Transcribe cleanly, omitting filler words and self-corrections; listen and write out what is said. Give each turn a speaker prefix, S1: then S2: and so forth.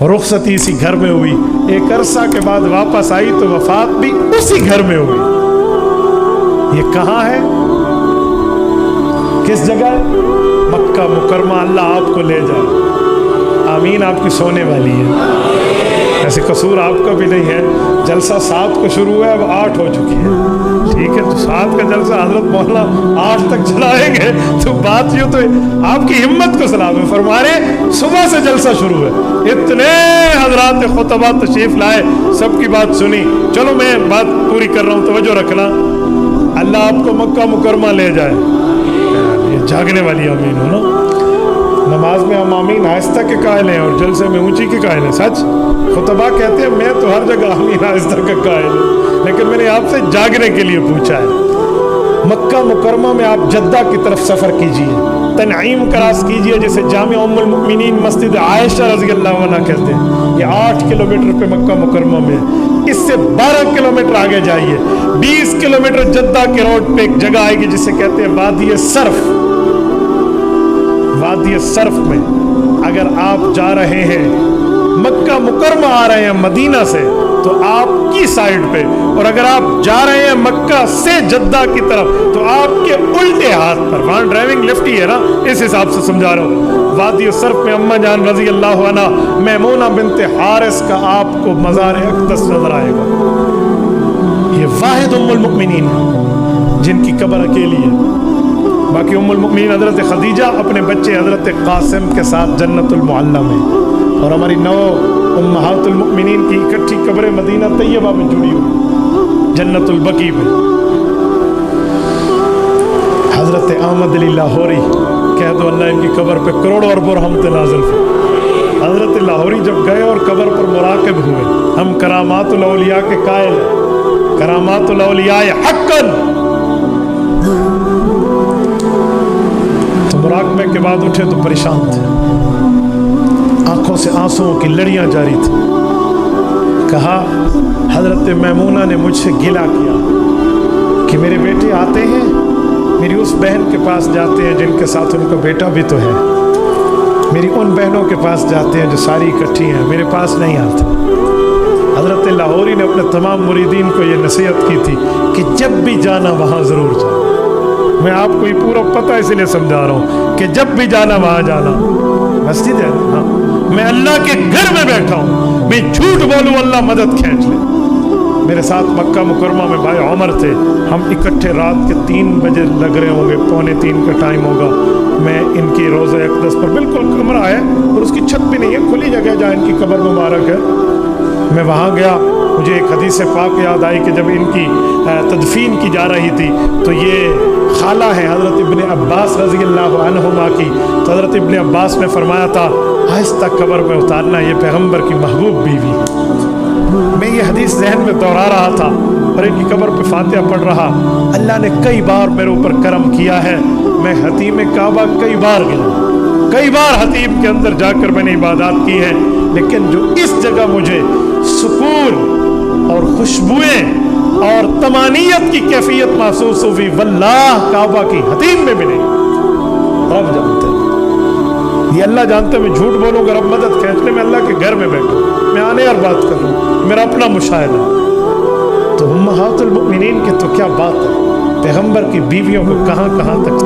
S1: रुखसती इसी घर में हुई, एक अरसा के बाद वापस आई तो वफात भी उसी घर में हुई। ये कहाँ है, किस जगह? मक्का मुकरमा। अल्लाह आपको ले जाए, आमीन। आपकी सोने वाली है, ऐसे कसूर आपका भी नहीं है। जलसा 7 को शुरू हुआ है, अब 8 हो चुकी है, ठीक है। तो 7 का जलसा हजरत मौलाना 8 तक चलाएंगे तो बात यूँ तो आपकी हिम्मत को सलाम है। फरमारे सुबह से जलसा शुरू है, इतने हजरात खुतबा तशरीफ लाए, सबकी बात सुनी। चलो मैं बात पूरी कर रहा हूँ, तवज्जो रखना। अल्लाह आपको मक्का मुकरमा ले जाए, ये जागने वाली आमीन हो ना। नमाज में हम आमीन आहिस्ता के कायल हैं और जलसे में ऊंची के कायल हैं। सच खुतबा कहते हैं मैं तो हर जगह आमीन आहिस्ता का कायल हूँ, लेकिन मैंने आपसे जागने के लिए पूछा है। मक्का मुकरमा में आप जद्दा की तरफ सफ़र कीजिए, तनईम क्रॉस कीजिए, जिसे जामिया उम्मुल मुमिनीन मस्जिद आयशा रज़ी अल्लाह अन्हा कहते हैं। ये 8 किलोमीटर पे मक्का मुकरमा में। इससे 12 किलोमीटर आगे जाइए, 20 किलोमीटर जद्दा के रोड पे एक जगह आएगी जिसे कहते हैं वादी सर्फ। वादी सर्फ में अगर आप जा रहे हैं, मक्का मुकरमा आ रहे हैं मदीना से, तो आपकी साइड पे, और अगर आप जा रहे हैं मक्का से जद्दा की तरफ तो आपके उल्टे हाथ पर, वहाँ ड्राइविंग लेफ्ट ही है ना, इस हिसाब से समझा रहा हूँ। वादी सर्फ में अम्मा जान रज़ी अल्लाह अन्हा मैमूना बिनते हारिस का आपको मज़ार अक़दस नजर आएगा। ये वाहिद उम्मुल मुमिनीन है जिनकी कब्र अकेली है। बाकी उम्मुल मुमिनीन हज़रत खदीजा अपने बच्चे हज़रत कासिम के साथ जन्नतुल मुअल्ला में, और हमारी 9 उम्महातुल मुमिनीन की इकट्ठी कब्रें मदीना तैयबा में जुड़ी हुई, जन्नतुल बकी में। हज़रत अहमद अली लाहौरी कह दो अल्लाह इनकी कब्र पे करोड़ों अरबों रहमत नाज़िल फरमा। हज़रत लाहौरी जब गए और कब्र पर मुराक़िब हुए, हम करामातुल औलिया के कायल हैं, करामातुल औलिया हक़्क़न। तो मुराक़बे के बाद उठे तो परेशान थे, आंखों से आंसुओं की लड़ियां जारी थी। कहा हज़रत मैमूना ने मुझसे गिला किया कि मेरे बेटे आते हैं, मेरी उस बहन के पास जाते हैं जिनके साथ उनका बेटा भी तो है, मेरी उन बहनों के पास जाते हैं जो सारी इकट्ठी हैं, मेरे पास नहीं आते। हज़रत लाहौरी ने अपने तमाम मुरीदीन को ये नसीहत की थी कि जब भी जाना वहाँ ज़रूर जाओ। मैं आपको ये पूरा पता इसलिए समझा रहा हूँ कि जब भी जाना वहाँ जाना। मस्जिद है हाँ, मैं अल्लाह के घर में बैठा हूँ, मैं झूठ बोलूँ अल्लाह मदद खींच ले। मेरे साथ मक्का मुकरमा में भाई उमर थे, हम इकट्ठे रात के 3 बजे लग रहे होंगे, 2:45 का टाइम होगा। मैं इनकी रोज़ा अक़दस पर, बिल्कुल कमरा है और उसकी छत भी नहीं है, खुली जगह जहाँ इनकी कब्र मुबारक है। मैं वहाँ गया, मुझे एक हदीस पाक याद आई कि जब इनकी तदफीन की जा रही थी तो ये खाला है हज़रत इब्ने अब्बास रज़ी अल्लाह अन्हुमा की, तो हज़रत इब्ने अब्बास ने फरमाया था आहिस्ता कब्र में उतारना, ये पैगम्बर की महबूब बीवी। मैं ये हदीस जहन में दोहरा रहा था और इनकी कब्र पे फातिहा पढ़ रहा। अल्लाह ने कई बार मेरे ऊपर करम किया है, मैं हतीम काबा कई बार गया, कई बार हतीम के अंदर जाकर मैंने इबादत की है, लेकिन जो इस जगह मुझे सुकून और खुशबुएं और तमानियत की कैफियत महसूस हुई, वल्लाह काबा की हतीम में भी नहीं। रब जानते हैं, ये अल्लाह जानते हैं, मैं झूठ बोलूँगा रब मदद खींचने में अल्लाह के घर में बैठा, मैं आने और बात कर रहा हूँ, मेरा अपना मुशाहिदा। तो उम्महातुल मुमिनीन की तो क्या बात है, पैगम्बर की बीवियों को कहाँ कहाँ तक